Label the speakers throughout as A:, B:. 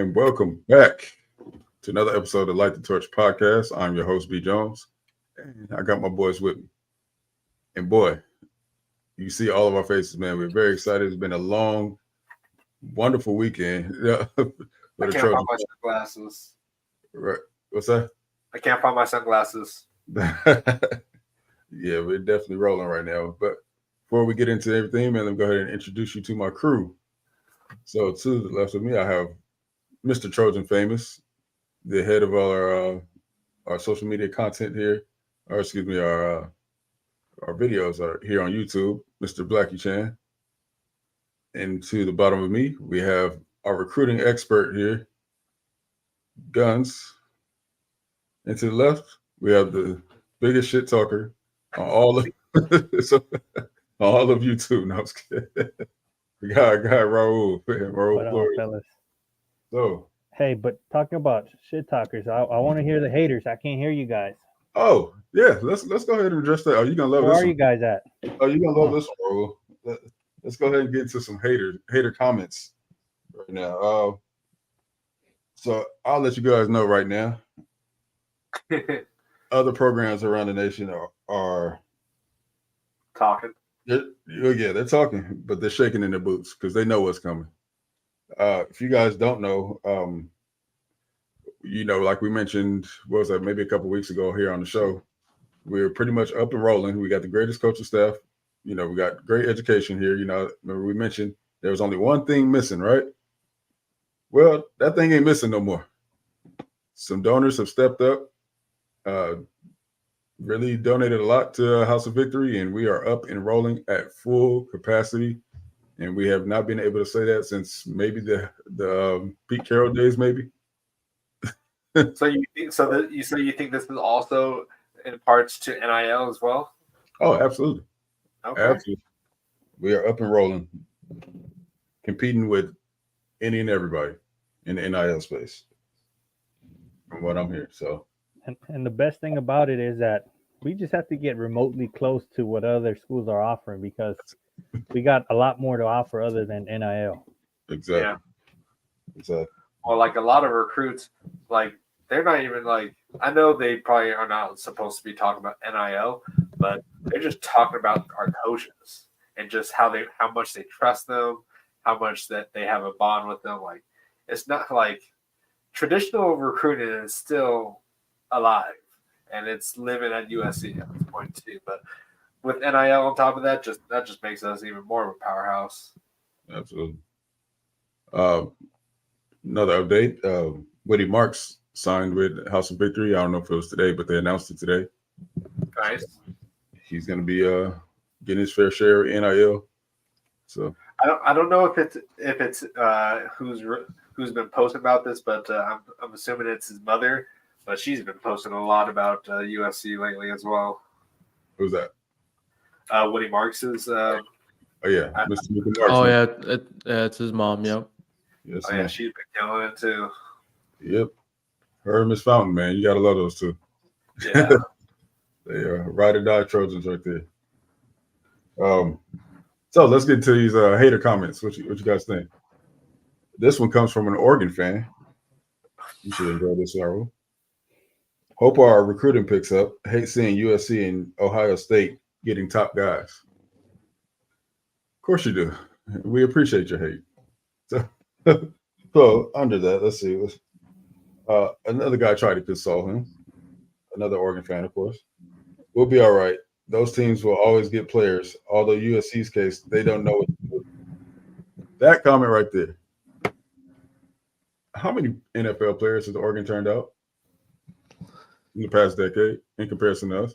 A: and welcome back to another episode of the Light the Torch podcast. I'm your host, B. Jones, and I got my boys with me. And boy, you see all of our faces, man. We're very excited. It's been a long, wonderful weekend.
B: I can't find my sunglasses.
A: Right. What's that?
B: I can't find my sunglasses.
A: Yeah, we're definitely rolling right now. But before we get into everything, man, let me go ahead and introduce you to my crew. So to the left of me, I have Mr. Trojan Famous, the head of all our social media content here, or excuse me, our videos are here on YouTube, Mr. Blackie Chan. And to the bottom of me, we have our recruiting expert here, Guns. And to the left, we have the biggest shit talker on all of YouTube. No, I was kidding. We got Raul.
C: Raul fellas.
A: So,
C: hey, but talking about shit talkers, I want to hear the haters. I can't hear you guys.
A: Oh yeah, let's go ahead and address that. Oh, you gonna love
C: Where
A: this?
C: Where are you guys at?
A: Oh, you gonna love this one, Raul. Let's go ahead and get into some hater comments right now. So I'll let you guys know right now. Other programs around the nation are
B: talking.
A: They're talking, but they're shaking in their boots because they know what's coming. If you guys don't know, like we mentioned, what was that, maybe a couple weeks ago here on the show, we're pretty much up and rolling. We got the greatest coaching staff. We got great education here. Remember we mentioned there was only one thing missing, right? Well, that thing ain't missing no more. Some donors have stepped up, really donated a lot to House of Victory, and we are up and rolling at full capacity. And we have not been able to say that since maybe the Pete Carroll days, maybe.
B: So you think this is also in parts to NIL as well?
A: Oh, absolutely.
B: Okay.
A: Absolutely. We are up and rolling, competing with any and everybody in the NIL space, from what I'm hearing. So,
C: and the best thing about it is that we just have to get remotely close to what other schools are offering because we got a lot more to offer other than NIL.
A: Exactly.
B: Yeah.
A: Exactly.
B: Well, like a lot of recruits, like they're not even like, I know they probably are not supposed to be talking about NIL, but they're just talking about our coaches and just how much they trust them, how much that they have a bond with them. Like, it's not like traditional recruiting is still alive and it's living at USC at this point too. But with NIL on top of that, that just makes us even more of a powerhouse.
A: Absolutely. Another update. Woody Marks signed with House of Victory. I don't know if it was today, but they announced it today.
B: Nice.
A: He's going to be getting his fair share of NIL. So
B: I don't know if it's who's been posting about this, but I'm assuming it's his mother. But she's been posting a lot about UFC lately as well.
A: Who's that?
B: Woody Marks's.
A: Oh yeah, Mr. Marks.
D: Oh yeah, it's his mom. Yep.
A: Yes,
B: yeah, she's been killing it too.
A: Yep. Her and Miss Fountain, man, you gotta love those two.
B: Yeah.
A: They are ride or die Trojans right there. So let's get to these hater comments. What you guys think? This one comes from an Oregon fan. You should enjoy this, Raul. Hope our recruiting picks up. Hate seeing USC and Ohio State getting top guys. Of course you do. We appreciate your hate. So under that, let's see. Another guy tried to console him. Another Oregon fan, of course. We'll be all right. Those teams will always get players. Although USC's case, they don't know what to do. That comment right there. How many NFL players has Oregon turned out in the past decade in comparison to us?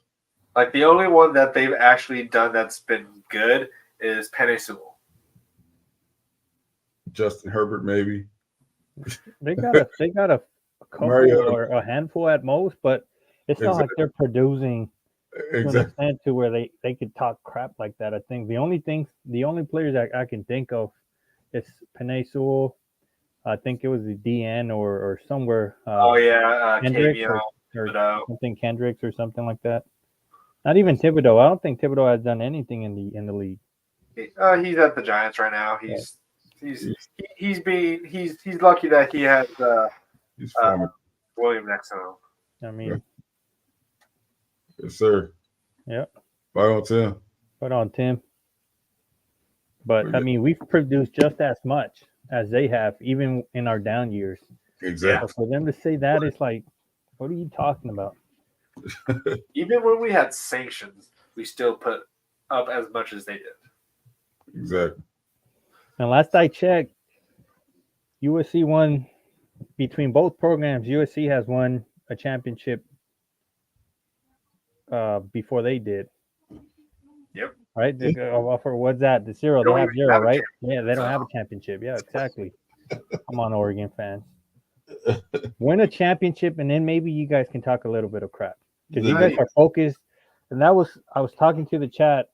B: Like the only one that they've actually done that's been good is Penei Sewell.
A: Justin Herbert, maybe.
C: They got a couple or a handful at most, but it's not like they're producing to an extent to where they could talk crap like that. I think the only players that I can think of is Penei Sewell. I think it was the DN or somewhere.
B: Kendricks
C: or something Kendricks or something like that. Not even Thibodeau. I don't think Thibodeau has done anything in the league.
B: He's at the Giants right now. He's He's lucky that he has
A: He's forming.
B: William next to him.
C: I mean,
A: Yes, sir.
C: Yep.
A: Right on, Tim.
C: Put on Tim. But I mean, we've produced just as much as they have, even in our down years.
A: Exactly.
C: So for them to say that, it's like, what are you talking about?
B: Even when we had sanctions, we still put up as much as they did.
A: Exactly.
C: And last I checked, USC won between both programs. USC has won a championship before they did.
B: Yep.
C: Right? For what's that? The zero. They have zero, right? Yeah, they don't have a championship. Yeah, exactly. Come on, Oregon fans. Win a championship, and then maybe you guys can talk a little bit of crap. Because you guys are focused. And I was talking to the chat,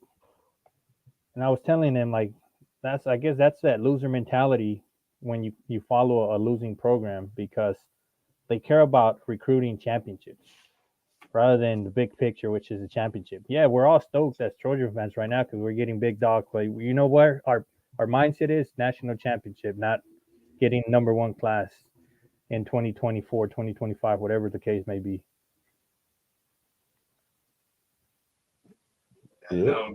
C: and I was telling them, like, I guess that's that loser mentality when you follow a losing program, because they care about recruiting championships rather than the big picture, which is a championship. Yeah, we're all stoked as Trojan fans right now because we're getting big dog play. You know what? Our mindset is national championship, not getting number one class in 2024, 2025, whatever the case may be.
A: Yeah.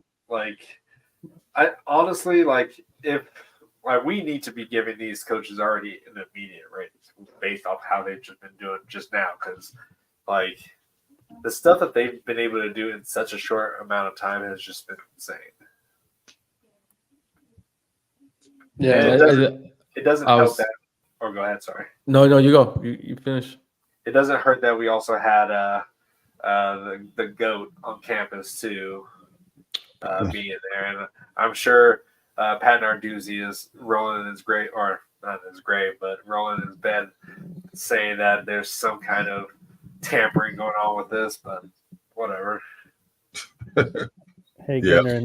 B: I honestly, if we need to be giving these coaches already an immediate raise based off how they've just been doing just now, because the stuff that they've been able to do in such a short amount of time has just been insane.
D: Yeah,
B: it doesn't help that. Or go ahead, sorry.
D: No, you go. You finish.
B: It doesn't hurt that we also had the GOAT on campus too, being there, and I'm sure Pat Narduzzi is rolling in his grave, or not in his grave, but rolling in his bed, saying that there's some kind of tampering going on with this, but whatever.
C: Hey, Gunnar,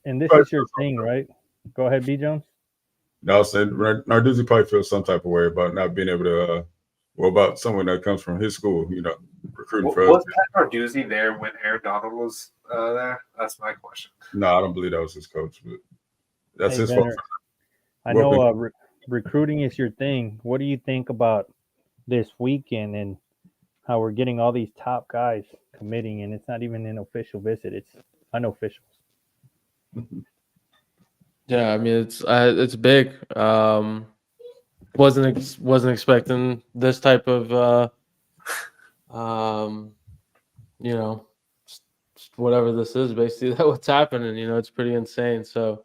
C: and this is your thing, right? Go ahead, B. Jones.
A: No, I said Narduzzi probably feels some type of way about not being able to, about someone that comes from his school, recruiting for us.
B: Was Pat Narduzzi there when Aaron Donald was there? That's my question.
A: No, I don't believe that was his coach, but that's his
C: Gunnar,
A: fault.
C: I know recruiting is your thing. What do you think about this weekend and how we're getting all these top guys committing, and it's not even an official visit; it's unofficial.
D: Yeah, I mean it's big. Wasn't expecting this type of whatever this is. Basically, that's what's happening. It's pretty insane. So,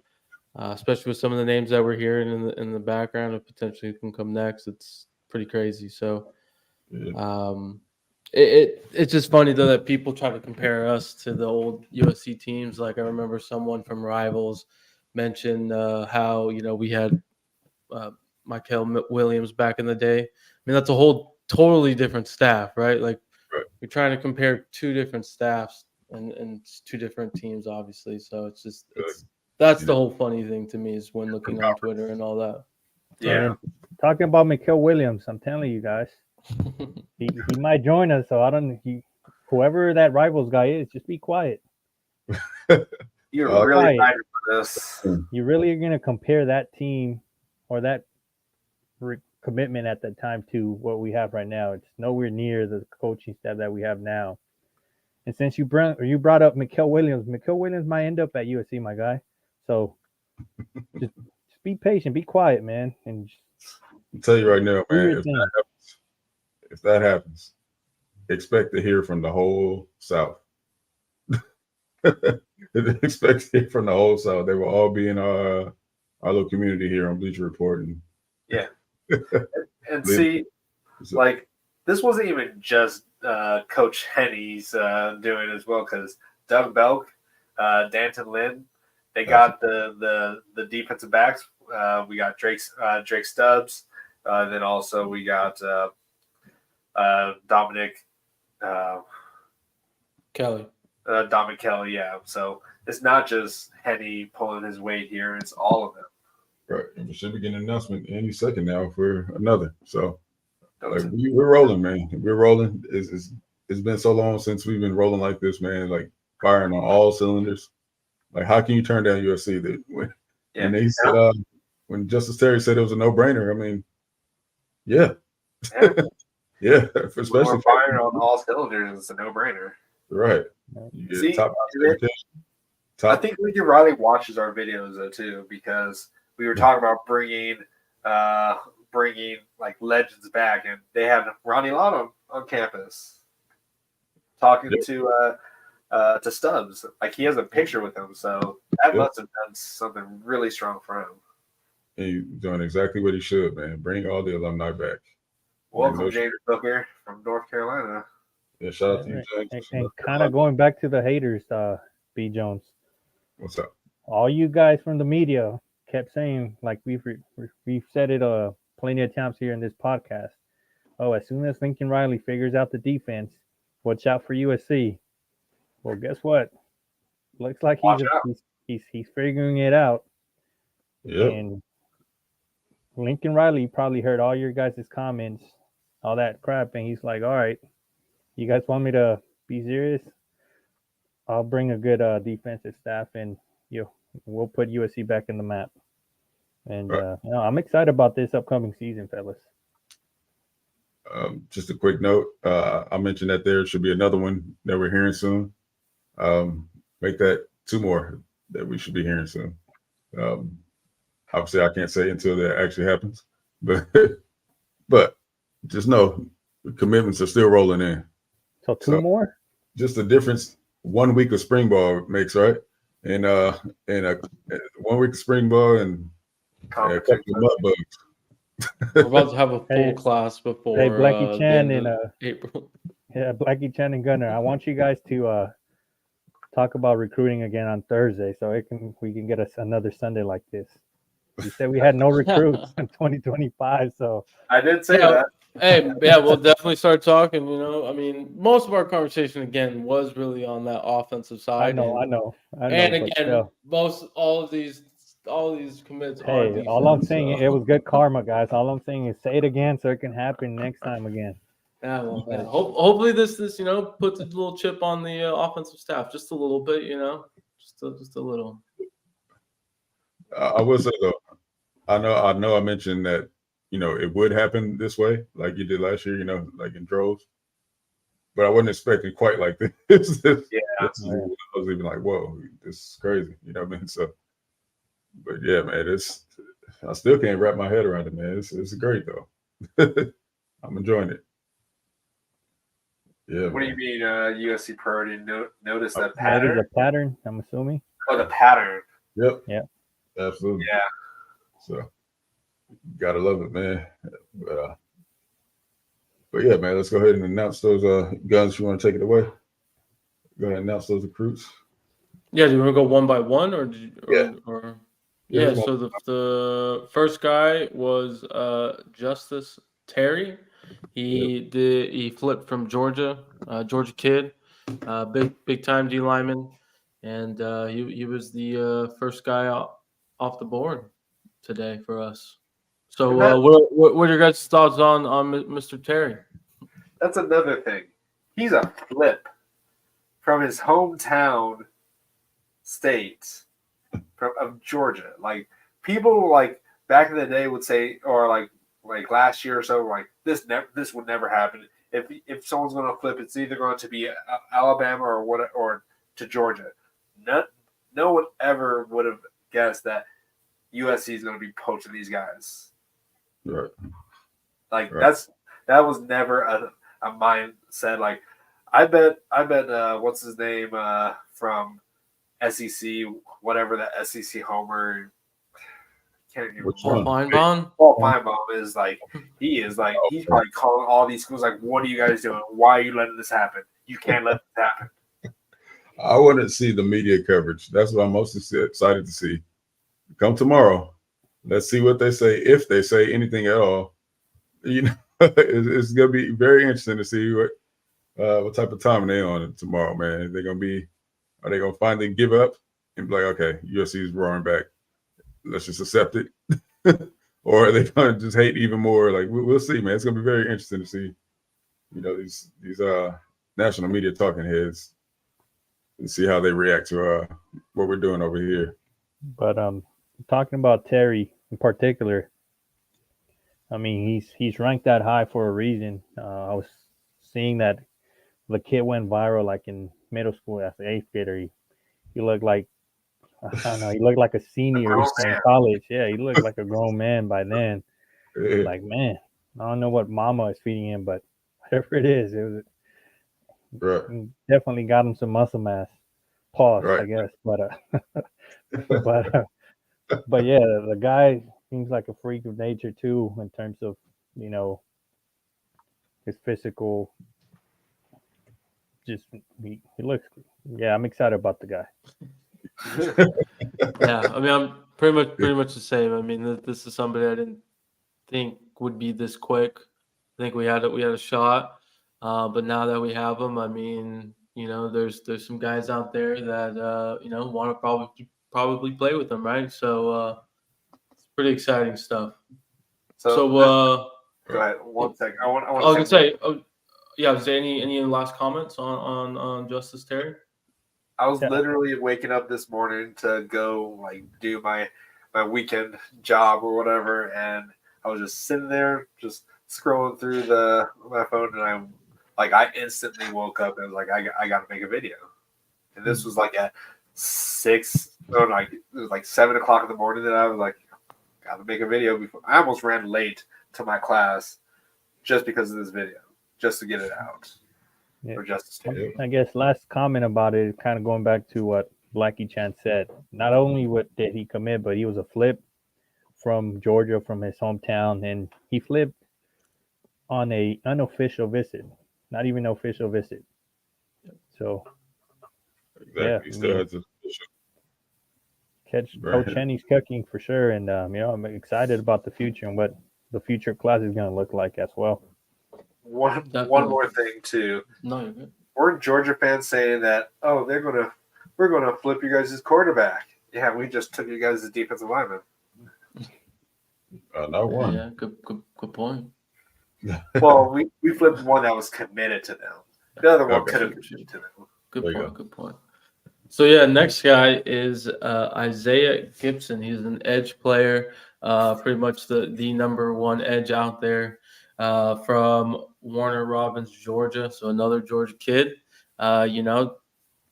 D: especially with some of the names that we're hearing in the background of potentially who can come next, it's pretty crazy. So, it's just funny though that people try to compare us to the old USC teams. Like I remember someone from Rivals mentioned how we had Michael Williams back in the day. I mean, that's a whole totally different staff, right? Like you're trying to compare two different staffs and two different teams, obviously. So that's the whole funny thing to me is when looking on Twitter and all that.
B: Yeah,
C: talking about Michael Williams, I'm telling you guys, he might join us. So I don't. Whoever that Rivals guy is, just be quiet.
B: You're really excited for this.
C: You really are going to compare that team or that commitment at that time to what we have right now. It's nowhere near the coaching staff that we have now. And since you brought up Michael Williams might end up at USC, my guy. So just be patient, be quiet, man. And
A: I'll tell you right now, man, if that happens, expect to hear from the whole South. Expect to hear from the whole South. They will all be in our little community here on Bleacher Report.
B: And see, this wasn't even just Coach Henny's doing as well, because Doug Belk, Danton Lynn, they got the defensive backs. We got Drake Stubs. Then also we got Dominic
D: Kelly.
B: Dominic Kelly, yeah. So it's not just Henny pulling his weight here; it's all of them.
A: Right, and we should be getting an announcement any second now for another. So, we're rolling, man. We're rolling. It's been so long since we've been rolling like this, man. Like firing on all cylinders. Like, how can you turn down USC? And they said, when Justice Terry said it was a no-brainer, I mean, yeah.
B: Yeah.
A: Yeah,
B: When
A: especially
B: we're firing on all cylinders, it's a no-brainer.
A: right. You get
B: See,
A: top
B: I think Lincoln Riley watches our videos though too, because we were talking about bringing like legends back, and they had Ronnie Lott on campus talking to Stubs. Like he has a picture with him, so that must have done something really strong for him.
A: And he's doing exactly what he should, man. Bring all the alumni back.
B: Welcome, James Booker from North Carolina.
A: Yeah, shout out to you, James.
C: And kind of going back to the haters, B. Jones.
A: What's up?
C: All you guys from the media kept saying, like we've said it plenty of times here in this podcast. Oh, as soon as Lincoln Riley figures out the defense, watch out for USC. Well, guess what? Looks like he's figuring it out.
A: Yeah.
C: And Lincoln Riley probably heard all your guys' comments, all that crap, and he's like, all right, you guys want me to be serious? I'll bring a good defensive staff, and we'll put USC back in the map. And I'm excited about this upcoming season, fellas.
A: Just a quick note. I mentioned that there should be another one that we're hearing soon. Make that 2 more that we should be hearing soon. Obviously, I can't say until that actually happens, but just know the commitments are still rolling in.
C: So 2 more?
A: Just the difference 1 week of spring ball makes, right? And 1 week of spring ball and a couple of mud bugs.
D: We're about to have a full class before.
C: Hey, Blackie Chan and
D: April.
C: Yeah, Blackie Chan and Gunner. I want you guys to talk about recruiting again on Thursday, so we can get us another Sunday like this. You said we had no recruits in 2025, so
B: I did say that.
D: Hey, yeah, we'll definitely start talking. I mean, most of our conversation again was really on that offensive side.
C: I know.
D: And again, all these commits.
C: Hey, all I'm saying it was good karma, guys. All I'm saying is say it again so it can happen next time again.
D: Yeah, well, hopefully this puts a little chip on the offensive staff, just a little bit, just a little.
A: I will say though, I know I mentioned that it would happen this way, like you did last year, like in droves. But I wasn't expecting quite like this. I was even like, whoa, this is crazy. You know what I mean? So, but yeah, man, I still can't wrap my head around it, man. It's great though. I'm enjoying it. Yeah.
B: What do you mean, USC priority? Notice that
C: pattern? The pattern, I'm assuming.
B: Oh, the pattern.
A: Yep.
C: Yeah.
A: Absolutely.
B: Yeah.
A: So, gotta love it, man. But yeah, man, let's go ahead and announce those guns. You want to take it away? Go ahead and announce those recruits.
D: Yeah, do you want to go one by one, or
A: Yeah,
D: so the first guy was Justice Terry. He flipped from Georgia kid, big time D lineman, and he was the first guy off the board today for us. So what are your guys' thoughts on Mr. Terry?
B: That's another thing. He's a flip from his hometown state of Georgia. Like people like back in the day would say, or like last year or so, like this would never happen. If someone's going to flip, it's either going to be Alabama or to Georgia. No one ever would have guessed that USC is going to be poaching these guys.
A: Right.
B: Like that was never a mindset. Like I bet what's his name from SEC, whatever that SEC homer. Can't even
D: Paul Feinbaum.
B: Paul Feinbaum is like he's probably calling all these schools like, what are you guys doing? Why are you letting this happen? You can't let this happen.
A: I want to see the media coverage. That's what I'm most excited to see. Come tomorrow. Let's see what they say, if they say anything at all. It's going to be very interesting to see what type of time they're on tomorrow, man. Are they going to finally give up and be like, okay, USC is roaring back. Let's just accept it. Or are they going to just hate even more? Like, we'll see, man. It's going to be very interesting to see, these national media talking heads and see how they react to what we're doing over here.
C: But talking about Terry, in particular. I mean, he's ranked that high for a reason. I was seeing that the kid went viral like in middle school as an 8th grader. He looked like, I don't know, he looked like a senior in college. Yeah, he looked like a grown man by then. Like, man, I don't know what mama is feeding him, but whatever it is, definitely got him some muscle mass. Pause, I guess. But but yeah, the guy seems like a freak of nature too, in terms of, you know, his physical. Just he looks. Yeah, I'm excited about the guy.
D: Yeah, I mean, I'm pretty much the same. I mean, this is somebody I didn't think would be this quick. I think we had a shot, but now that we have him, I mean, you know, there's some guys out there that you know, want to probably play with him, right? So it's pretty exciting stuff. So
B: go ahead. 1 second. I was
D: gonna say, yeah. Is there any last comments on Justice Terry?
B: I was literally waking up this morning to go like do my weekend job or whatever, and I was just sitting there just scrolling through my phone, and I instantly woke up and was like, I got to make a video, and this was like at 6, no, like it was like 7 o'clock in the morning, and I was like, got to make a video before. I almost ran late to my class just because of this video, just to get it out.
C: Yeah.
B: For Justice Terry.
C: I guess last comment about it, kind of going back to what Blackie Chan said. Not only did he commit, but he was a flip from Georgia, from his hometown, and he flipped on a unofficial visit, not even an official visit. So
A: exactly.
C: Yeah,
A: he still has a
C: catch Coach Cheney's cooking for sure, and you know, I'm excited about the future and what the future class is going to look like as well.
B: One more thing too.
D: No, you're good.
B: Weren't Georgia fans saying that? Oh, we're gonna flip you guys as quarterback. Yeah, we just took you guys as defensive lineman.
A: Not one.
D: Yeah, good point.
B: Well, we flipped one that was committed to them. The other one could have committed to them.
D: Good point. So yeah, next guy is Isaiah Gibson. He's an edge player, pretty much the number one edge out there, from Warner Robins, Georgia. So another Georgia kid. You know,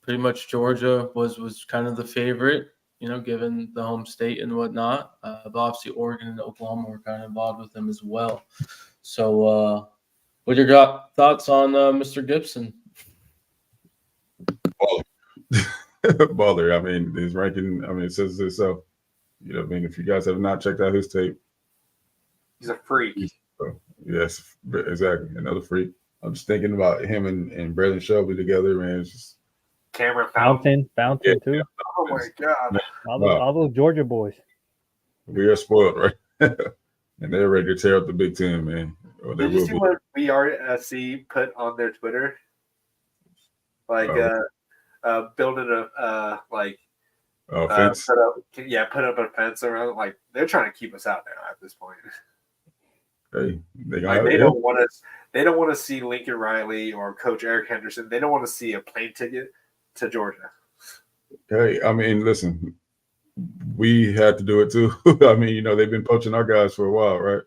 D: pretty much Georgia was kind of the favorite, you know, given the home state and whatnot. But obviously Oregon and Oklahoma were kind of involved with him as well. So what are your thoughts on Mr. Gibson?
A: Baller. I mean, his ranking, I mean, it says itself. You know, I mean, if you guys have not checked out his tape,
B: he's a freak.
A: Yes, exactly. Another freak. I'm just thinking about him and Braylon Shelby together, man. It's just
B: Cameron
C: Fountain too.
B: Yeah. Oh my God!
C: All those Georgia boys.
A: We are spoiled, right? And they're ready to tear up the Big Ten, man. Or they
B: Did you
A: will
B: see
A: be.
B: what VRSC put on their Twitter? Like building a
A: fence.
B: Put up a fence around. Like they're trying to keep us out now at this point.
A: Hey, they
B: don't want us. They don't want to see Lincoln Riley or Coach Eric Henderson. They don't want to see a plane ticket to Georgia.
A: Hey, I mean, listen, we had to do it too. I mean, you know, they've been poaching our guys for a while, right?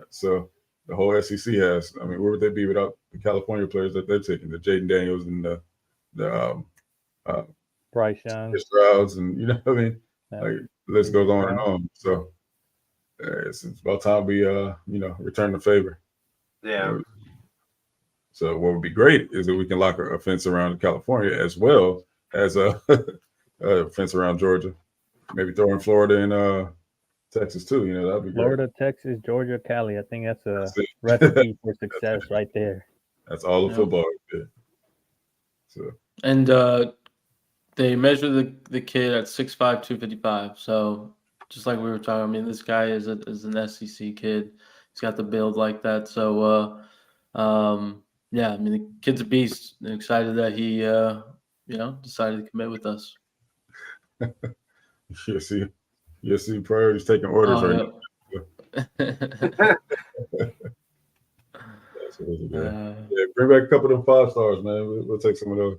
A: So the whole SEC has. I mean, where would they be without the California players that they're taking, the Jaden Daniels and the
C: Bryce Young,
A: Stubs, and you know what I mean? Yeah. Like, the list goes on and on. So it's about time we return the favor.
B: Yeah.
A: So what would be great is that we can lock a fence around California as well as a fence around Georgia. Maybe throw in Florida and Texas too. You know, that'd be
C: Florida,
A: great.
C: Texas, Georgia, Cali. I think that's a recipe for success right there.
A: That's all the football. Yeah. So.
D: And they measure the kid at 6'5", 255. So just like we were talking, I mean, this guy is an SEC kid. He's got the build like that. So yeah, I mean, the kid's a beast. I'm excited that he decided to commit with us.
A: You see priorities taking orders right now. Yeah, bring back a couple of them 5 stars, man. We'll take some of those.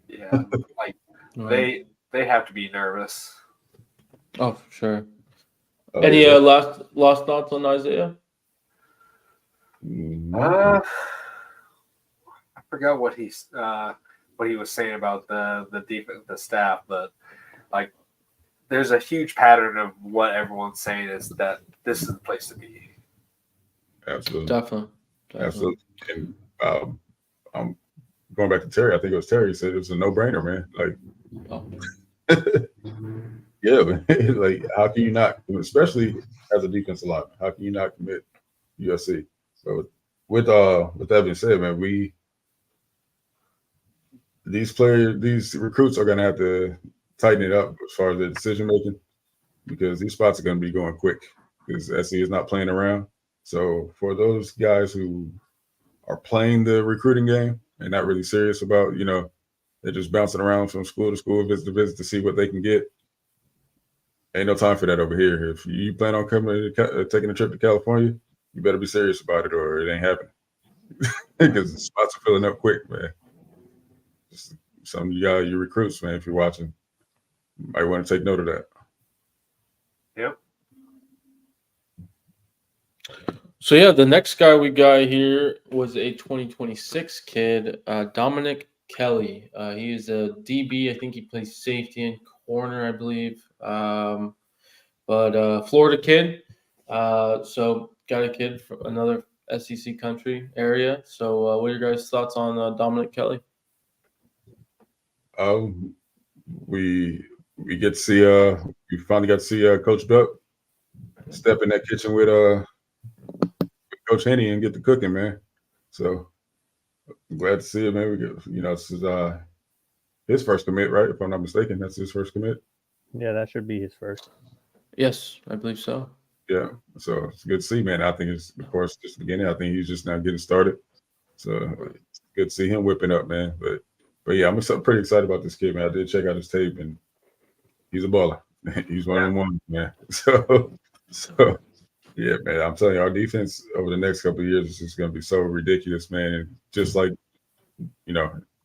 B: Yeah, like they have to be nervous.
D: Oh, for sure. Any last thoughts on Isaiah?
B: I forgot what he was saying about the defense, the staff, but like there's a huge pattern of what everyone's saying is that this is the place to be.
A: Absolutely.
D: Definitely.
A: Absolutely. And I'm going back to Terry. I think it was Terry said it was a no-brainer, man. Like, yeah, man. Like, how can you not, especially as a defensive lineman, how can you not commit USC? So with that being said, man, these recruits are gonna have to tighten it up as far as their decision making, because these spots are gonna be going quick because SC is not playing around. So for those guys who are playing the recruiting game and not really serious about, they're just bouncing around from school to school, visit to visit to see what they can get. Ain't no time for that over here. If you plan on taking a trip to California, you better be serious about it or it ain't happening. Because the spots are filling up quick, man. Some of your recruits, man, if you're watching, you might want to take note of that.
B: Yep.
D: So, yeah, the next guy we got here was a 2026 kid, Dominic Kelly. He is a DB. I think he plays safety and corner, I believe. But Florida kid. So, got a kid from another SEC country area. So, what are your guys' thoughts on Dominic Kelly?
A: We get to see we finally got to see Coach Duck step in that kitchen with Coach Henny and get the cooking, man. So I'm glad to see it, man. We get, this is his first commit, right? If I'm not mistaken, that's his first commit.
C: Yeah, that should be his first.
D: Yes, I believe so.
A: Yeah, so it's good to see, man. I think it's, of course, just the beginning. I think he's just now getting started. So it's good to see him whipping up, man. But yeah, I'm pretty excited about this kid, man. I did check out his tape, and he's a baller. He's one of them ones, man. So yeah, man. I'm telling you, our defense over the next couple of years is just going to be so ridiculous, man. And just like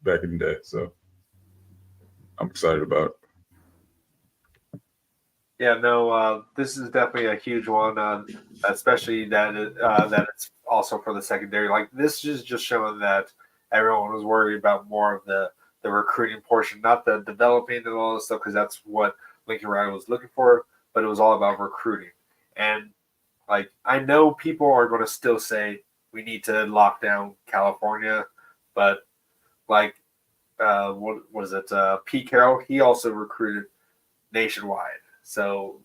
A: back in the day. So I'm excited about it.
B: Yeah, no, this is definitely a huge one, especially that it's also for the secondary. Like, this is just showing that everyone was worried about more of the recruiting portion, not the developing and all this stuff, because that's what Lincoln Riley was looking for, but it was all about recruiting. And, like, I know people are going to still say we need to lock down California, but, like, what was it? Pete Carroll, he also recruited nationwide. So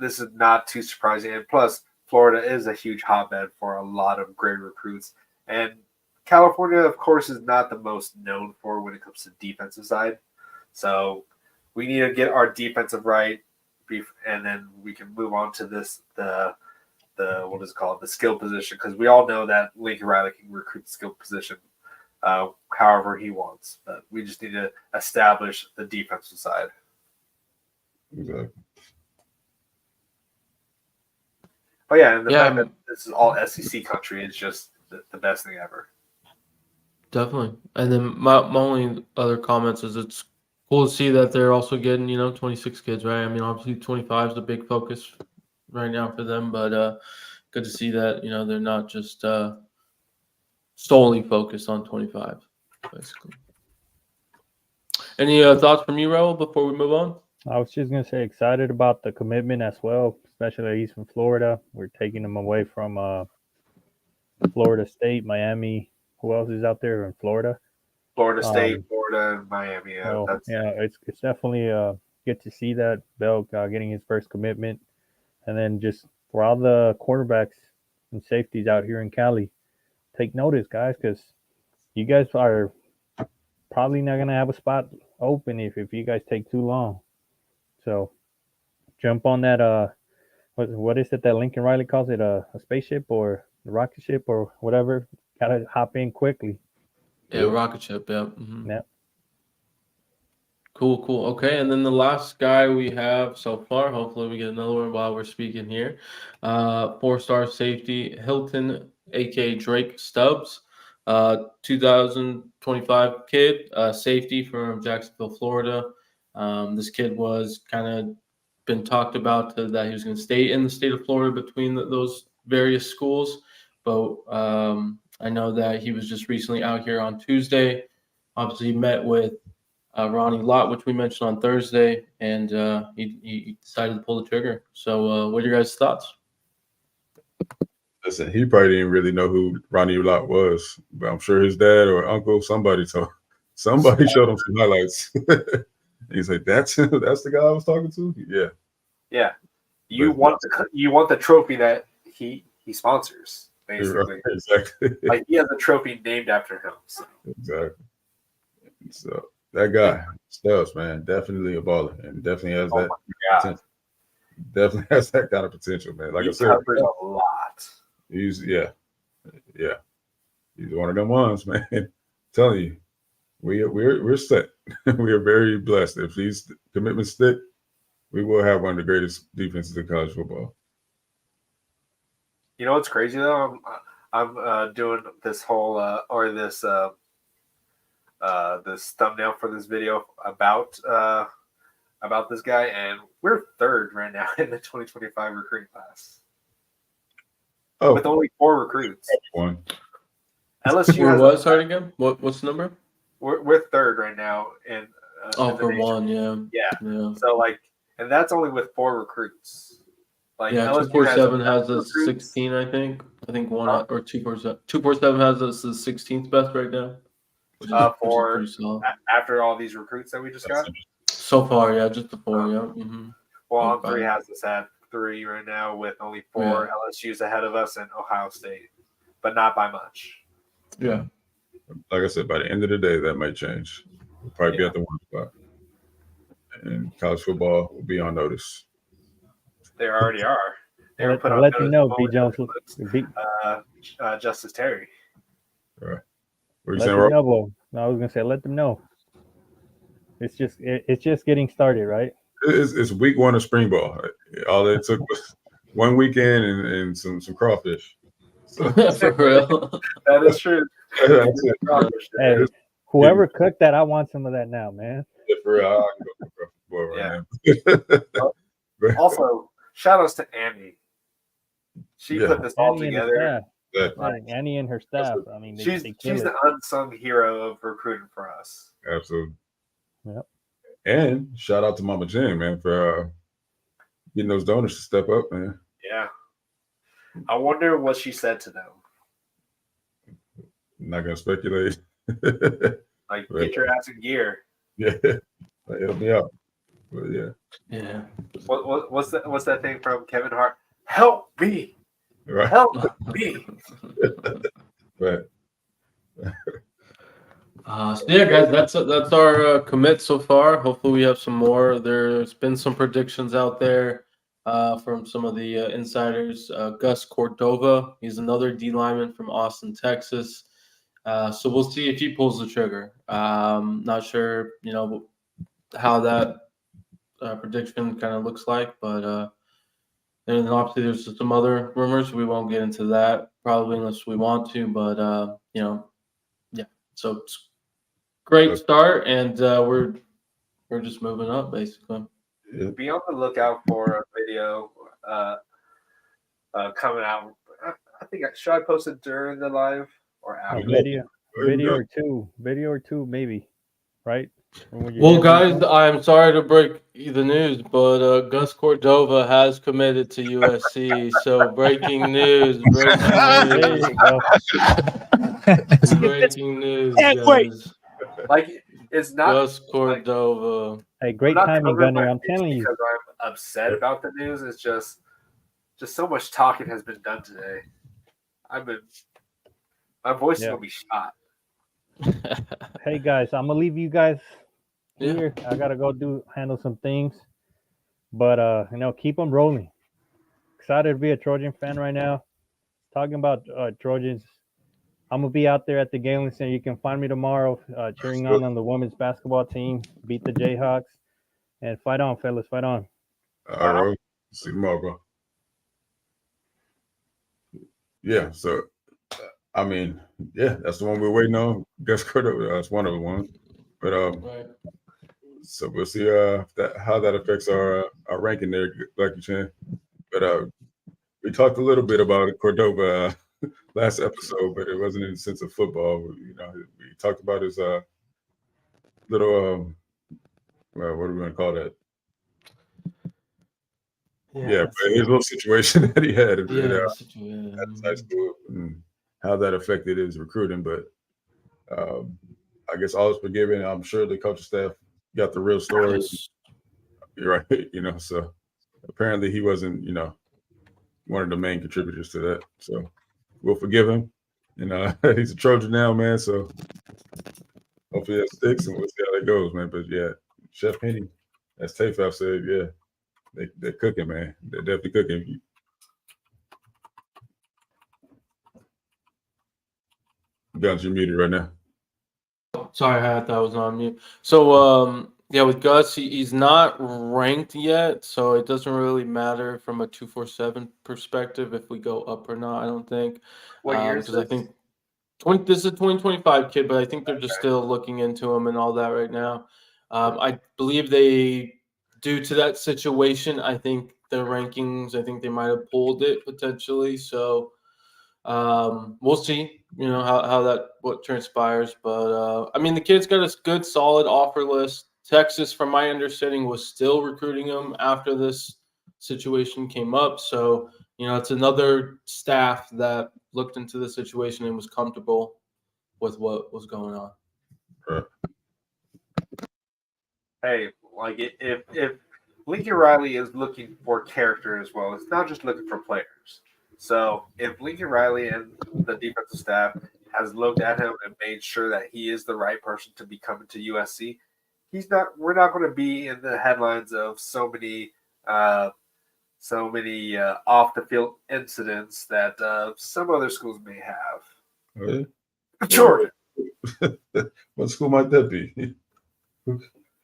B: this is not too surprising. And plus, Florida is a huge hotbed for a lot of great recruits. And California, of course, is not the most known for when it comes to defensive side. So we need to get our defensive right, and then we can move on to the what is it called, the skill position, because we all know that Lincoln Riley can recruit the skill position however he wants. But we just need to establish the defensive side.
A: Exactly.
B: Oh yeah, and the fact that this is all SEC country is just the best thing ever.
D: Definitely. And then my only other comments is it's cool to see that they're also getting 26 kids, right? I mean, obviously 25 is the big focus right now for them, but good to see that they're not just solely focused on 25, basically. Any thoughts from you, Raul, before we move on?
C: I was just gonna say excited about the commitment as well, especially that he's from Florida. We're taking him away from Florida State, Miami. Who else is out there in Florida?
B: Florida State, Florida, and Miami.
C: It's definitely good to see that Bell getting his first commitment, and then just for all the quarterbacks and safeties out here in Cali, take notice, guys, because you guys are probably not gonna have a spot open if you guys take too long. So jump on that. What is it that Lincoln Riley calls it? A spaceship or a rocket ship or whatever. Gotta hop in quickly.
D: Yeah, rocket ship. Yeah. Mm-hmm.
C: Yeah.
D: Cool. Okay, and then the last guy we have so far. Hopefully, we get another one while we're speaking here. 4-star safety Hilton, aka Drake Stubs, 2025 kid, safety from Jacksonville, Florida. This kid was kind of been talked about that he was going to stay in the state of Florida between those various schools. But I know that he was just recently out here on Tuesday. Obviously, he met with Ronnie Lott, which we mentioned on Thursday, and he decided to pull the trigger. So what are your guys' thoughts?
A: Listen, he probably didn't really know who Ronnie Lott was, but I'm sure his dad or uncle, somebody showed him some highlights. He's like, that's the guy I was talking to? Yeah.
B: Yeah. You want the trophy that he sponsors, basically.
A: Exactly.
B: Like he has a trophy named after him. So.
A: Exactly. So that guy, Stubs, man, definitely a baller and definitely has that potential. Definitely has that kind of potential, man. Like I said,
B: covers a lot.
A: He's one of them ones, man. I'm telling you, we're set. We are very blessed. If these commitments stick, we will have one of the greatest defenses in college football.
B: You know what's crazy though? I'm doing this whole this thumbnail for this video about this guy, and we're third right now in the 2025 recruiting class.
A: Oh,
B: with only 4 recruits.
A: One.
B: LSU
D: has what? Sorry again. What's the number?
B: We're third right now in.
D: For one, yeah.
B: So and that's only with 4 recruits.
D: LSU 247 has us 16, I think. I think one or 247 has us the 16th best right now.
B: After all these recruits that we just got.
D: So far, yeah, just the 4. Yeah. Mm-hmm.
B: Well, On3 has us at 3 right now with only 4 LSU's ahead of us and Ohio State, but not by much.
D: Yeah.
A: Like I said, by the end of the day, that might change. We'll probably be at the 1 spot. And college football will be on notice.
B: They already are. They were put
C: I'll
B: on
C: let
B: notice.
C: you know, B. Jones.
B: Justice Terry.
A: All right. What are you saying, Rob?
C: I was gonna say, let them know. It's just getting started, right?
A: It's week 1 of spring ball. All it took was 1 weekend and some crawfish. So,
D: for real.
B: That is true.
C: Hey, whoever cooked that, I want some of that now, man.
A: Yeah, for real. I can go right now.
B: Also, shout outs to Annie. She put this all
C: Annie
B: together.
C: Annie and her staff. I mean,
B: she's the unsung hero of recruiting for us.
A: Absolutely.
C: Yep.
A: And shout out to Mama Jen, man, for getting those donors to step up, man.
B: Yeah. I wonder what she said to them.
A: I'm not gonna speculate.
B: Get your ass in gear.
A: Yeah, it'll be up. But
D: yeah.
B: What's that thing from Kevin Hart? Help me,
A: right?
B: Help me.
A: Right.
D: So yeah, guys, that's our commit so far. Hopefully, we have some more. There's been some predictions out there from some of the insiders. Gus Cordova, he's another D lineman from Austin, Texas. So we'll see if he pulls the trigger. Not sure, how that prediction kind of looks like, but and obviously there's some other rumors. We won't get into that probably unless we want to, but yeah. So it's great start, and we're just moving up basically.
B: Be on the lookout for a video coming out. I think should I post it during the live or after?
C: Video or two, maybe, right?
D: Well, guys, I'm sorry to break the news, but Gus Cordova has committed to USC. So breaking news.
C: There you go.
D: Breaking news, guys.
B: It's not
D: Gus Cordova.
C: Hey, great timing, Gunner. I'm telling you.
B: Because I'm upset about the news. It's just so much talking has been done today. My voice is gonna be shot.
C: Hey guys, I'm gonna leave you guys here. I gotta go handle some things, but keep them rolling. Excited to be a Trojan fan right now. Talking about Trojans, I'm gonna be out there at the Galen Center. You can find me tomorrow, cheering on the women's basketball team, beat the Jayhawks, and fight on, fellas, fight on.
A: All right, see you tomorrow, bro. Yeah, so. I mean, that's the one we're waiting on. Gus Cordova, that's one of the ones. But So we'll see how that affects our ranking there, Lucky Chan. But we talked a little bit about Cordova last episode, but it wasn't in the sense of football. We talked about his little well, what are we going to call that? Yeah, but his little situation that he had at high school and how that affected his recruiting. But I guess all is forgiven. I'm sure the coaching staff got the real story.
D: Yes.
A: You're right. So apparently he wasn't, one of the main contributors to that. So we'll forgive him. And he's a Trojan now, man. So hopefully that sticks and we'll see how that goes, man. But yeah, Chef Henny, as Tayfab said, yeah. They're cooking, man. They're definitely cooking. Guns, you're muted right now.
D: Sorry, I thought I was on mute. So, with Gus, he's not ranked yet, so it doesn't really matter from a 247 perspective if we go up or not. I don't think.
B: What year is
D: Because
B: this?
D: I think this is a 2025 kid, but I think they're just still looking into him and all that right now. I believe due to that situation, I think their rankings, I think they might have pulled it potentially. So we'll see, what transpires. But the kid's got a good, solid offer list. Texas, from my understanding, was still recruiting him after this situation came up. So, it's another staff that looked into the situation and was comfortable with what was going on.
A: Right.
B: Hey, like if Lincoln Riley is looking for character as well, it's not just looking for players. So if Lincoln Riley and the defensive staff has looked at him and made sure that he is the right person to be coming to USC, we're not going to be in the headlines of so many off the field incidents that some other schools may have.
A: Really?
B: Jordan.
A: What school might that be?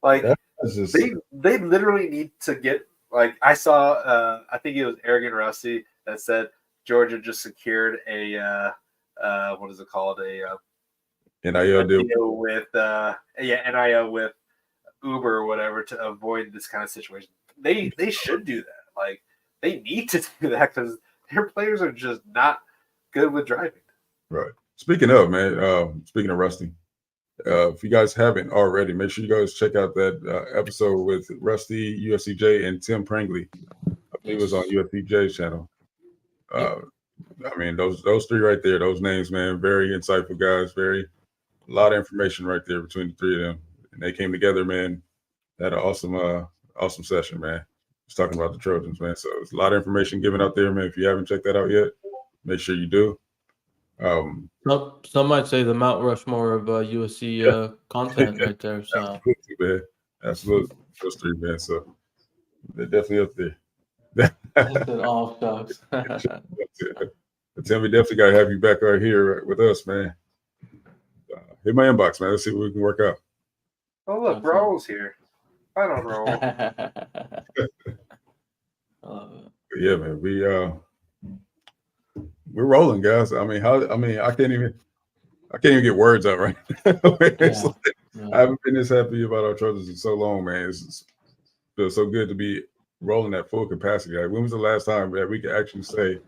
B: Like
A: just...
B: they literally need to get, like, I saw I think it was Arrogant Rusty that said Georgia just secured a what is it called, a
A: NIL
B: deal with NIL with Uber or whatever to avoid this kind of situation. They should do that. Like, they need to do that because their players are just not good with driving.
A: Right. Speaking of, man, speaking of Rusty, if you guys haven't already, make sure you guys check out that episode with Rusty, USCJ, and Tim Prangley. I think it was on USCJ's channel. Those three right there, those names, man, very insightful guys. A lot of information right there between the three of them, and they came together, man. Had an awesome session, man. Just talking about the Trojans, man. So it's a lot of information given out there, man. If you haven't checked that out yet, make sure you do.
D: Some might say the Mount Rushmore of USC content right there. So
A: absolutely, man. Absolutely, those three, man. So they're definitely up there.
D: All dogs.
A: Tim, we definitely got to have you back right here with us, man. Hit my inbox, man. Let's see what we can work out.
B: Oh, look, Raul's here. I don't roll.
A: Yeah, man. We're rolling, guys. I can't even get words out right now. I haven't been this happy about our Trojans in so long, man. It feels so good to be rolling at full capacity. Like, when was the last time that we could actually say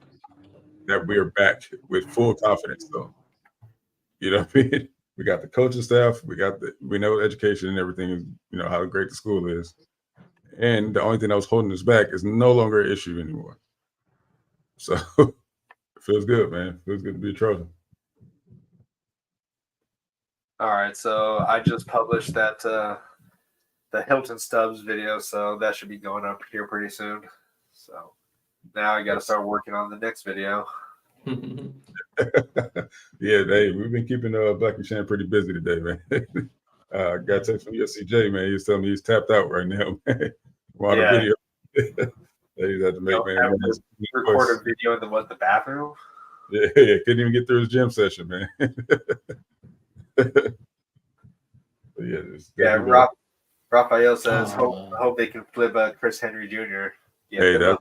A: that we are back with full confidence, though? You know what I mean? We got the coaching staff, we know education and everything, how great the school is. And the only thing that was holding us back is no longer an issue anymore. So it feels good, man. It feels good to be a Trojan.
B: All right, so I just published that the Hilton Stubs video, so that should be going up here pretty soon. So now I got to start working on the next video.
A: Yeah, we've been keeping Black and Shan pretty busy today, man. Got a text from USCJ, man. He's telling me he's tapped out right now, man. We're on a video. He's had to make, man.
B: Record a video in the bathroom.
A: Yeah, couldn't even get through his gym session, man.
B: Raphael says, hope they can flip Chris Henry Jr. Yeah,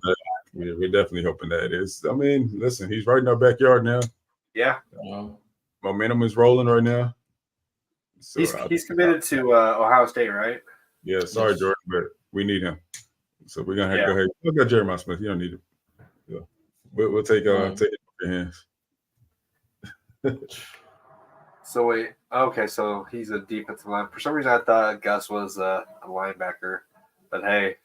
A: we're definitely hoping that is. Listen, he's right in our backyard now.
B: Yeah.
A: Momentum is rolling right now. So
B: he's committed to Ohio State, right?
A: Yeah, sorry,
D: Yes.
A: Jordan, but we need him. So we're gonna have to go ahead. Look at Jeremiah Smith. You don't need him. Yeah. We'll take it off your hands.
B: So wait, okay, so he's a defensive line. For some reason, I thought Gus was a linebacker, but hey,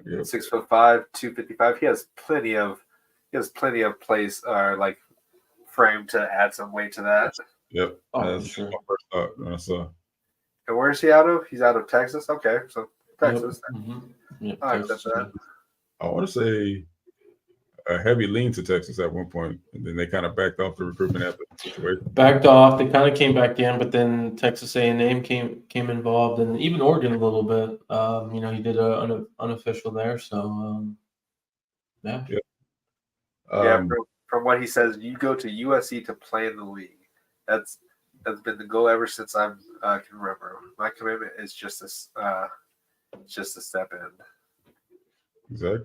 B: 6'5", 255. He has plenty of place like frame to add some weight to that.
A: Yep.
D: Oh, sure.
A: My first thought when I saw.
B: And where is he out of? He's out of Texas. Okay, so Texas.
D: Yep. Mm-hmm. Yep.
B: I accept that.
A: I want to say a heavy lean to Texas at one point, and then they kind of backed off the recruitment after the situation.
D: Backed off. They kind of came back in, but then Texas A&M came involved, and even Oregon a little bit. He did an unofficial there, so yeah.
B: From what he says, you go to USC to play in the league. That's been the goal ever since I can remember. My commitment is just a step in.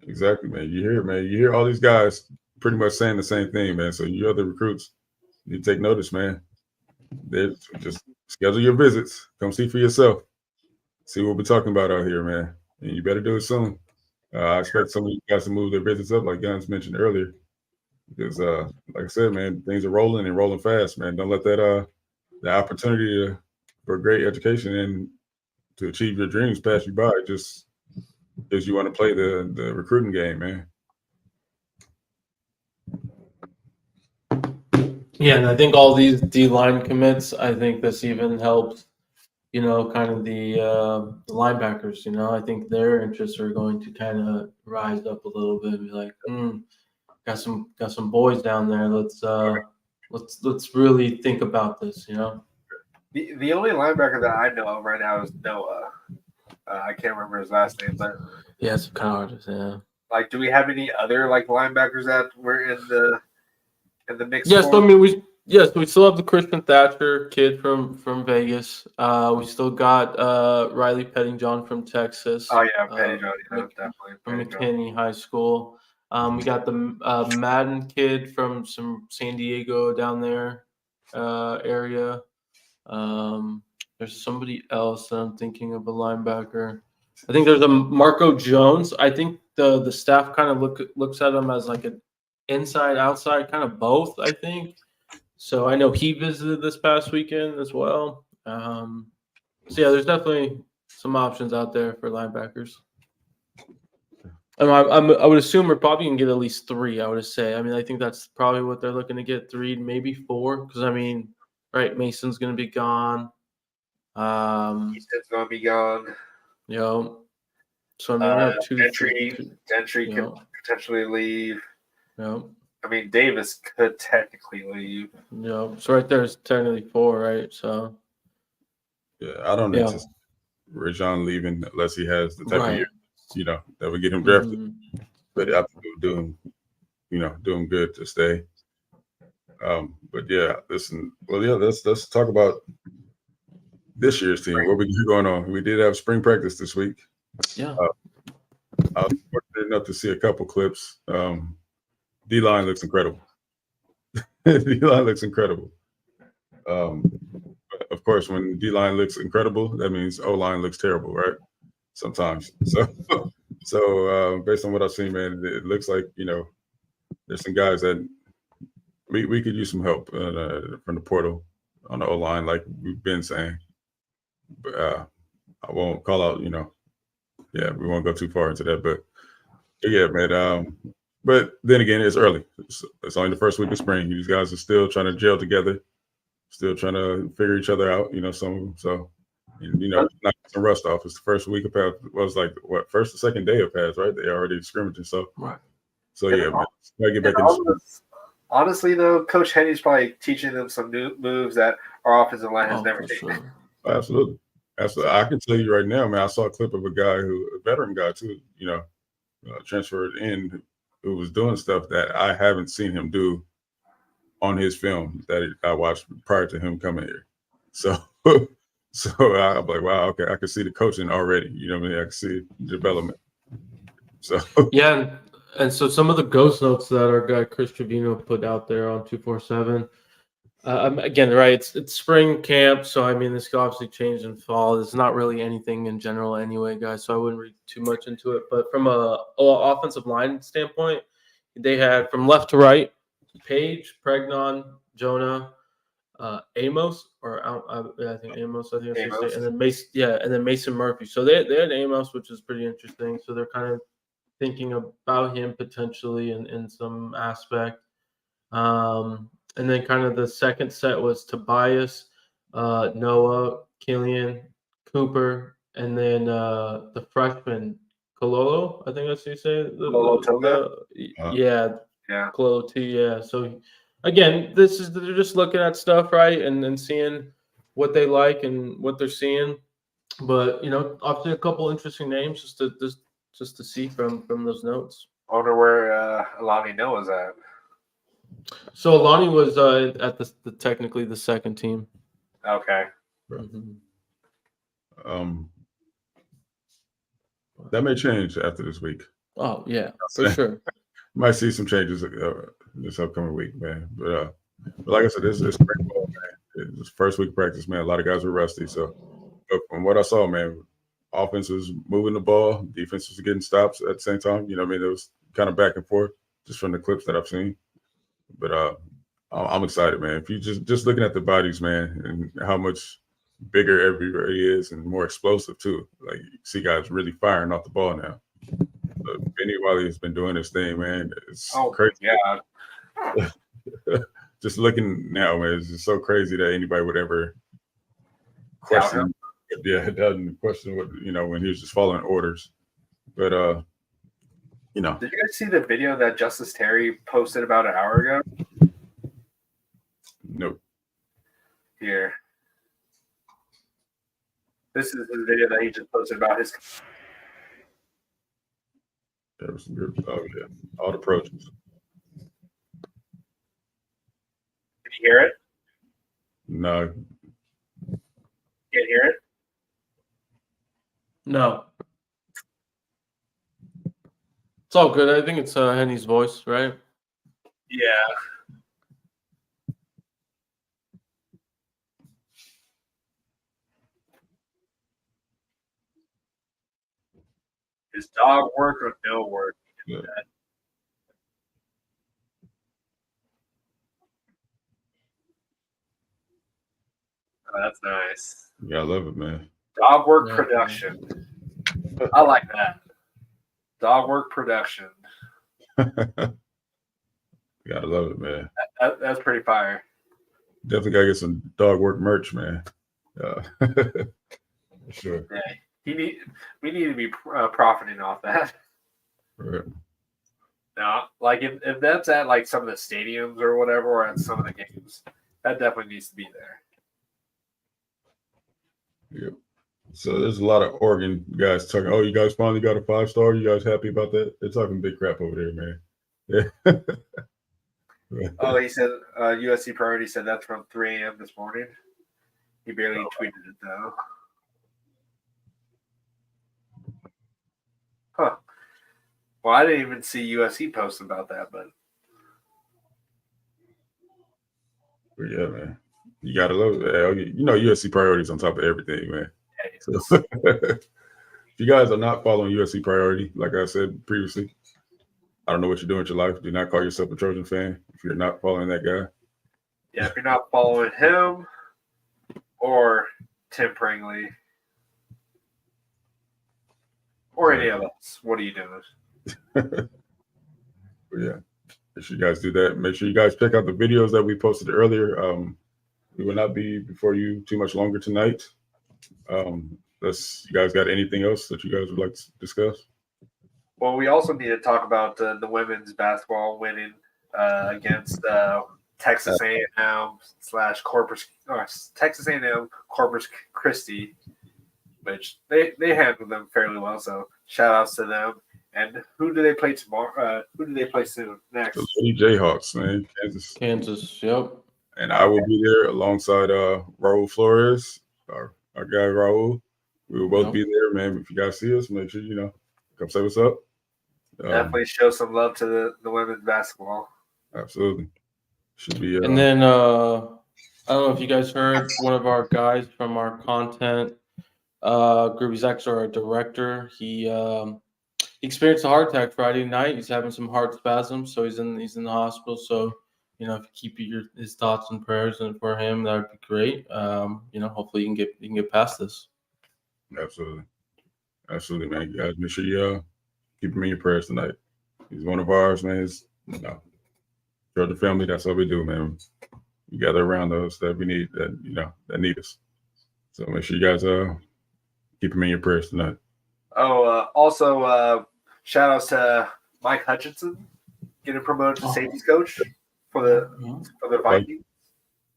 A: Exactly, man. You hear all these guys pretty much saying the same thing, man. So you other recruits, you take notice, man. They just schedule your visits. Come see for yourself. See what we're talking about out here, man. And you better do it soon. I expect some of you guys to move their visits up, like Guns mentioned earlier. Because like I said, man, things are rolling and rolling fast, man. Don't let that the opportunity for great education and to achieve your dreams pass you by. Just because you want to play the recruiting game, man.
D: Yeah, and I think all these D-line commits, I think this even helps, kind of the linebackers, I think their interests are going to kind of rise up a little bit and be like, got some boys down there. Let's really think about this,
B: The only linebacker that I know of right now is Noah. I can't remember his last name, but
D: yeah, it's kind of hard to say. Yeah.
B: Like, do we have any other like linebackers that were in the mix?
D: Yes, I mean we still have the Christian Thatcher kid from Vegas. We still got Riley Pettingjohn from Texas.
B: Oh yeah, Pettingjohn, definitely
D: from McKinney High School. We got the Madden kid from some San Diego down there area. There's somebody else that I'm thinking of, a linebacker. I think there's a Marco Jones. I think the staff kind of looks at him as like an inside outside, kind of both. I think. So I know he visited this past weekend as well. So yeah, there's definitely some options out there for linebackers. I would assume we're probably going to get at least 3, I would say. I mean, I think that's probably what they're looking to get, 3, maybe 4. Because, I mean, right, Mason's going to be gone.
B: Easton's going to be gone.
D: So, I mean, we have 2.
B: Gentry could potentially leave.
D: Yeah.
B: I mean, Davis could technically leave.
D: Yeah. So, right there is technically 4, right? So.
A: Yeah, I don't anticipate Rajon leaving unless he has the type of year, that would get him drafted. Mm-hmm. But I think doing good to stay. But yeah, listen. Well, yeah, let's talk about this year's team. What we got going on? We did have spring practice this week.
D: Yeah.
A: I was fortunate enough to see a couple clips. D-line looks incredible. D-line looks incredible. Of course, when D-line looks incredible, that means O-line looks terrible, right? Sometimes. So based on what I've seen, man, it looks like, there's some guys that we could use some help from the portal on the O-line, like we've been saying. But I won't call out, we won't go too far into that. But yeah, man. But then again, it's early. It's only the first week of spring. These guys are still trying to gel together, still trying to figure each other out, some of them. So, knock some rust off. It's the first week of pass. Was like first or second day of pass, right? They already scrimmaging. So,
D: right.
A: So yeah, man. Gotta get back in the school.
B: Honestly, though, Coach Henny's probably teaching them some new moves that our offensive line has never taken.
A: Sure. Absolutely. I can tell you right now, man. I saw a clip of a veteran guy too. Transferred in, who was doing stuff that I haven't seen him do on his film that I watched prior to him coming here. So I'm like, wow, okay, I can see the coaching already. You know what I mean? I can see development. So
D: yeah, and so some of the ghost notes that our guy Chris Trevino put out there on 247, Again, right? It's spring camp, so I mean, this could obviously change in fall. There's not really anything in general, anyway, guys. So I wouldn't read too much into it. But from a offensive line standpoint, they had from left to right: Page, Pregnon, Jonah, Amos, or I think Amos. I think it's
B: Amos.
D: and then Mason. Yeah, and then Mason Murphy. So they had Amos, which is pretty interesting. So they're kind of thinking about him potentially in some aspect. And then kind of the second set was Tobias, Noah, Killian, Cooper, and then the freshman Kololo. I think that's what you say.
B: Kololo Toga?
D: Yeah,
B: Yeah.
D: Kololo T. Yeah. So again, they're just looking at stuff, right, and seeing what they like and what they're seeing. But obviously a couple interesting names just to see from those notes.
B: I wonder where Alani Noah's at.
D: So Alani was at the technically the second team.
B: Okay.
D: Mm-hmm.
A: That may change after this week.
D: Oh yeah, for sure.
A: Might see some changes this upcoming week, man. But like I said, this is spring ball, man. It's first week of practice, man. A lot of guys were rusty. So from what I saw, man, offense was moving the ball, defense was getting stops at the same time. You know what I mean? It was kind of back and forth just from the clips that I've seen. But I'm excited, man. If you just looking at the bodies, man, and how much bigger everybody is and more explosive too. Like you see guys really firing off the ball now. Benny Wiley has been doing this thing, man. It's crazy.
B: Yeah.
A: Just looking now, man, it's just so crazy that anybody would ever question. Yeah, it doesn't question what when he was just following orders. But
B: Did you guys see the video that Justice Terry posted about an hour ago?
A: Nope.
B: Here. This is the video that he just posted about his.
A: There was some good. Oh yeah, all the Trojans.
B: Can you hear it?
A: No.
B: Can't hear it?
D: No. It's all good. I think it's Henny's voice, right?
B: Yeah. Is dog work or no work?
A: Yeah.
B: Oh, that's nice.
A: Yeah, I love it, man.
B: Dog work production. I like that. Dog work production.
A: Gotta love it, man.
B: That's pretty fire.
A: Definitely gotta get some dog work merch, man. For sure.
B: Yeah, we need to be profiting off that.
A: Right.
B: Now, like if that's at like some of the stadiums or whatever, or at some of the games, that definitely needs to be there.
A: Yep. So there's a lot of Oregon guys talking. Oh, you guys finally got a 5-star. You guys happy about that? They're talking big crap over there, man. Yeah.
B: Oh, he said USC Priority said that's from 3 a.m. this morning. He barely tweeted it though. Huh. Well, I didn't even see USC post about that, but
A: yeah, man. You gotta love it. USC Priorities on top of everything, man. So, if you guys are not following USC Priority, like I said previously, I don't know what you're doing with your life. Do not call yourself a Trojan fan if you're not following that guy.
B: yeah, if you're not following him or Tim Pringley or any of us, what are you doing?
A: Yeah, make sure you guys do that. Make sure you guys check out the videos that we posted earlier. We will not be before you too much longer tonight. You guys got anything else that you guys would like to discuss?
B: Well, we also need to talk about the women's basketball winning against Texas A&M / Corpus, or Texas A&M Corpus Christi, which they handled them fairly well. So shout outs to them. And who do they play tomorrow? Who do they play soon next?
A: The Lady Jayhawks, man,
D: Kansas, yep.
A: And I will be there alongside Raul Flores, our guy Raul. We will both be there, man. If you guys see us, make sure come say what's up.
B: Definitely show some love to the women's basketball.
A: Absolutely. Should be.
D: And then I don't know if you guys heard one of our guys from our content group. He's actually our director. He experienced a heart attack Friday night. He's having some heart spasms, so he's in the hospital. So if you keep his thoughts and prayers and for him, that would be great. Hopefully you can get past this.
A: Absolutely, man. You guys, make sure you keep him in your prayers tonight. He's one of ours, man. Georgia family. That's what we do, man. We gather around those that we need, that need us. So make sure you guys keep him in your prayers tonight.
B: Also, shout outs to Mike Hutchinson getting promoted to safeties coach for the Vikings.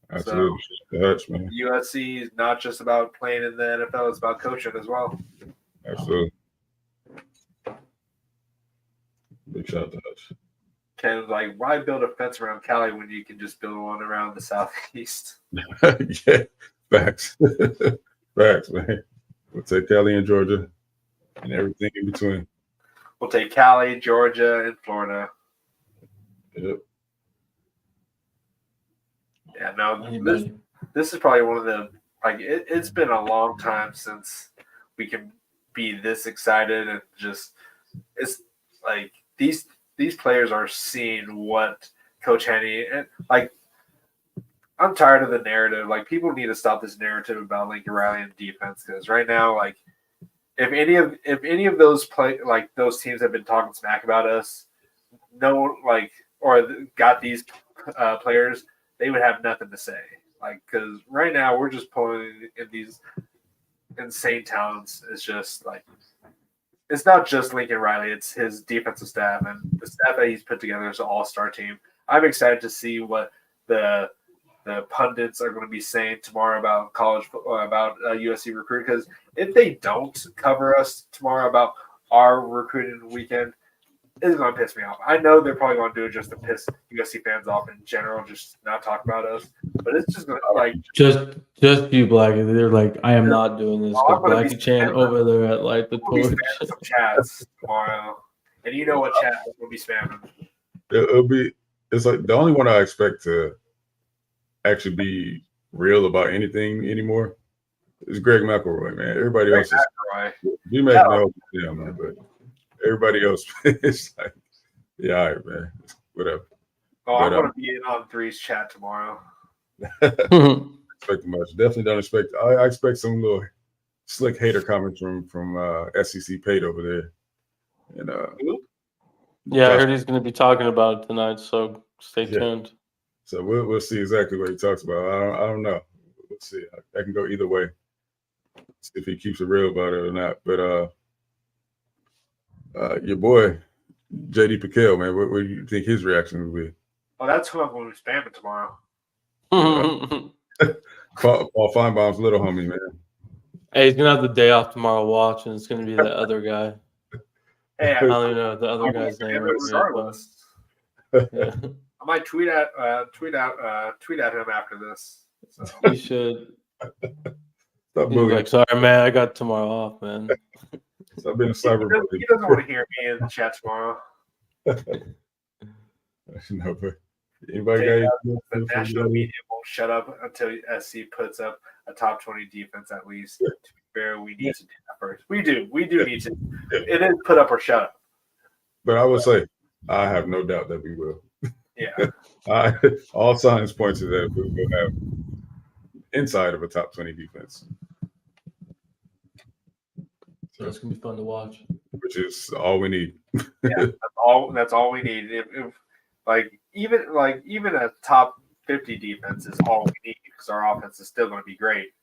A: Absolutely. So, Hutch, man.
B: USC is not just about playing in the NFL; it's about coaching as well.
A: Absolutely. Big shout out to Hutch.
B: Why build a fence around Cali when you can just build one around the southeast?
A: Yeah, facts. Facts, man. We'll take Cali and Georgia and everything in between.
B: We'll take Cali, Georgia, and Florida.
A: Yep.
B: Yeah, no, this is probably one of the it's been a long time since we can be this excited and just it's like these players are seeing what Coach Henney and I'm tired of the narrative. People need to stop this narrative about Lincoln Riley and defense because right now, if any of those those teams have been talking smack about us, or got these players, they would have nothing to say. Because right now we're just pulling in these insane talents. It's just it's not just Lincoln Riley; it's his defensive staff and the staff that he's put together is an all-star team. I'm excited to see what the pundits are going to be saying tomorrow about about USC recruit. Because if they don't cover us tomorrow about our recruiting weekend, it's going to piss me off. I know they're probably going to do it just to piss USC fans off in general, just not talk about us. But it's just going to
D: just you, Blackie. They're I am not doing this. Blackie Chan over there at the torch.
B: Some chats tomorrow, and you know what chat will be spamming.
A: It's the only one I expect to actually be real about anything anymore is Greg McElroy, man. Everybody else is you make no man, but everybody else is yeah, all right, man. Whatever.
B: Oh, I'm gonna be in on Three's chat tomorrow.
A: Expect much. Definitely don't expect. I expect some little slick hater comments from SEC Pate over there. And
D: yeah, I heard he's going to be talking about it tonight, so stay tuned.
A: So we'll see exactly what he talks about. I don't know. We'll see. I can go either way. See if he keeps it real about it or not. But your boy JD Piquel, man, what do you think his reaction would be?
B: Oh, that's who I'm going to be spamming tomorrow.
A: Paul Feinbaum's little homie, man.
D: Hey, he's gonna have the day off tomorrow watch, and it's gonna be the other guy.
B: Hey,
D: I don't even know the other guy's name.
B: Regardless. Yeah. I might tweet at him after this. So.
D: You should. He's sorry, man, I got tomorrow off, man.
A: Stop being a cyber.
B: He doesn't want to hear me in the chat tomorrow.
A: No, but anybody got
B: the national media won't shut up until SC puts up a top 20 defense at least. To be fair, we need to do that first. We do need to. It is put up or shut up.
A: But I will say, I have no doubt that we will.
B: Yeah.
A: All signs point to that we will have inside of a top 20 defense.
D: So it's gonna be fun to watch.
A: Which is all we need.
B: Yeah, that's all we need. Even a top 50 defense is all we need because our offense is still going to be great.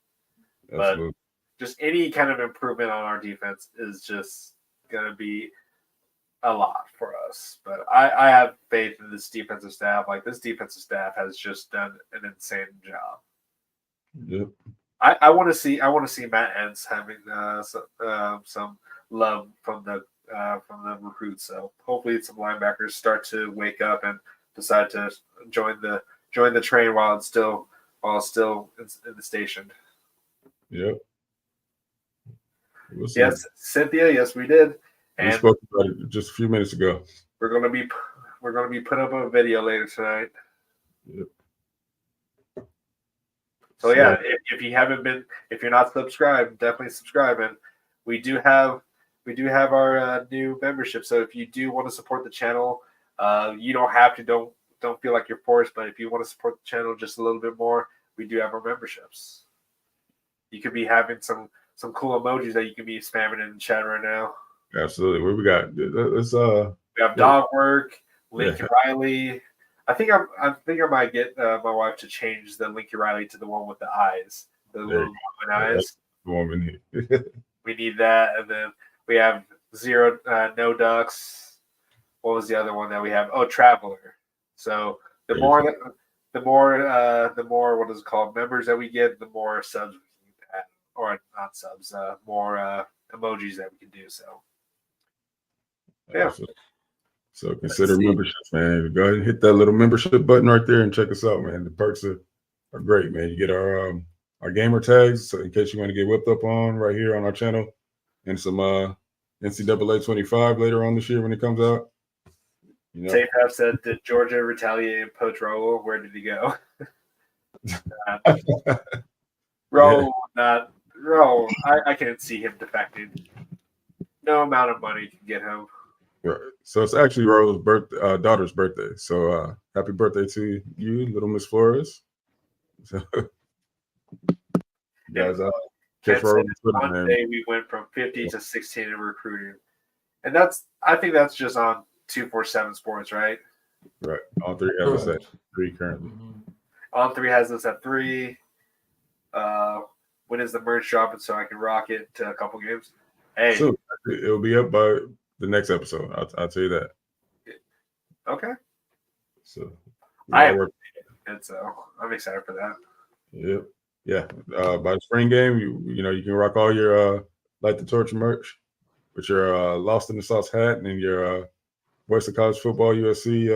B: Absolutely. But just any kind of improvement on our defense is just going to be a lot for us. But I have faith in this defensive staff. This defensive staff has just done an insane job.
A: Yep.
B: I want to see Matt Entz having some love from the recruits. So hopefully some linebackers start to wake up and decide to join the train while it's still in the station.
A: Yep.
B: Yes, Cynthia. Yes, we did. And
A: we spoke about it just a few minutes ago.
B: We're gonna be putting up a video later tonight.
A: Yep.
B: So yeah, if you're not subscribed, definitely subscribe. And we do have our new membership. So if you do want to support the channel, you don't have to. Don't feel like you're forced. But if you want to support the channel just a little bit more, we do have our memberships. You could be having some cool emojis that you can be spamming in the chat right now.
A: Absolutely. What we got? Let's
B: We have dog work, Lincoln Riley. I think I might get my wife to change the Lincoln Riley to the one with the eyes, the little eyes.
A: Woman.
B: We need that, and then we have zero no ducks. What was the other one that we have? Oh, Traveler. So the more what is it called, members that we get, the more subs we can add, or not subs, more emojis that we can do. So yeah.
A: So consider memberships, man. Go ahead and hit that little membership button right there and check us out, man. The perks are great, man. You get our gamer tags, so in case you want to get whipped up on right here on our channel, and some NCAA 25 later on this year when it comes out. You know?
B: Safe have said, did Georgia retaliate and poach Raul? Where did he go? Raul. I can't see him defecting. No amount of money can get him.
A: Right. So it's actually Raul's daughter's birthday. So happy birthday to you, little Miss Flores. So, guys, catch Raul on Twitter, man.
B: Day we went from 50 to 16 in recruiting, and I think that's just on 247 Sports, right?
A: Right. On 3 has us at 3 currently.
B: On 3 has us at 3. When is the merch dropping so I can rock it to a couple games? Hey,
A: so it'll be up by the next episode. I'll tell you that.
B: Okay.
A: So
B: and so I'm excited for that.
A: Yep. Yeah. By the spring game, you know you can rock all your Light the Torch merch with your Lost in the Sauce hat and your Voice of College Football USC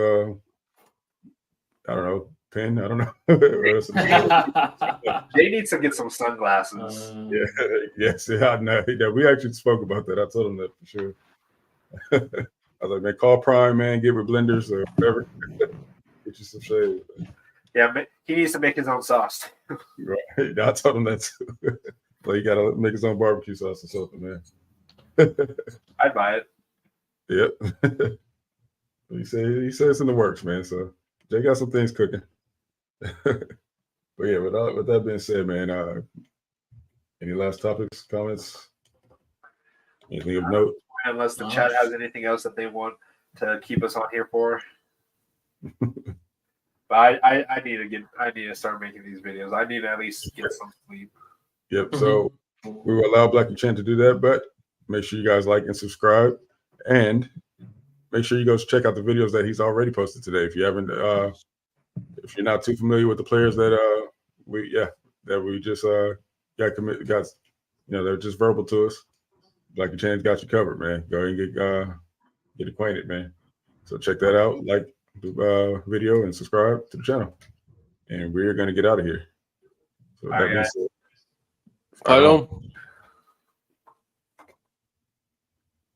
A: I don't know, pin. I don't know.
B: They need to get some sunglasses.
A: Yes. I know. Yeah, we actually spoke about that. I told them that for sure. I was like, man, call Prime, man, get with blenders or whatever. Get you some shade.
B: Yeah, he needs to make his own sauce.
A: Right. I told him that too. Like, he got to make his own barbecue sauce or something, man.
B: I'd buy it.
A: Yep. He said it's in the works, man. So Jay got some things cooking. But yeah, with that being said, man, any last topics, comments, anything of note?
B: Unless the chat has anything else that they want to keep us on here for. But I need to start making these videos. I need to at least get some sleep.
A: Yep. So we will allow Black and Chan to do that, but make sure you guys like and subscribe, and make sure you go check out the videos that he's already posted today. If you haven't, if you're not too familiar with the players that we just got, they're just verbal to us. Black and Chan's got you covered, man. Go ahead and get acquainted, man. So check that out, like the video, and subscribe to the channel. And we're gonna get out of here. So
D: I don't.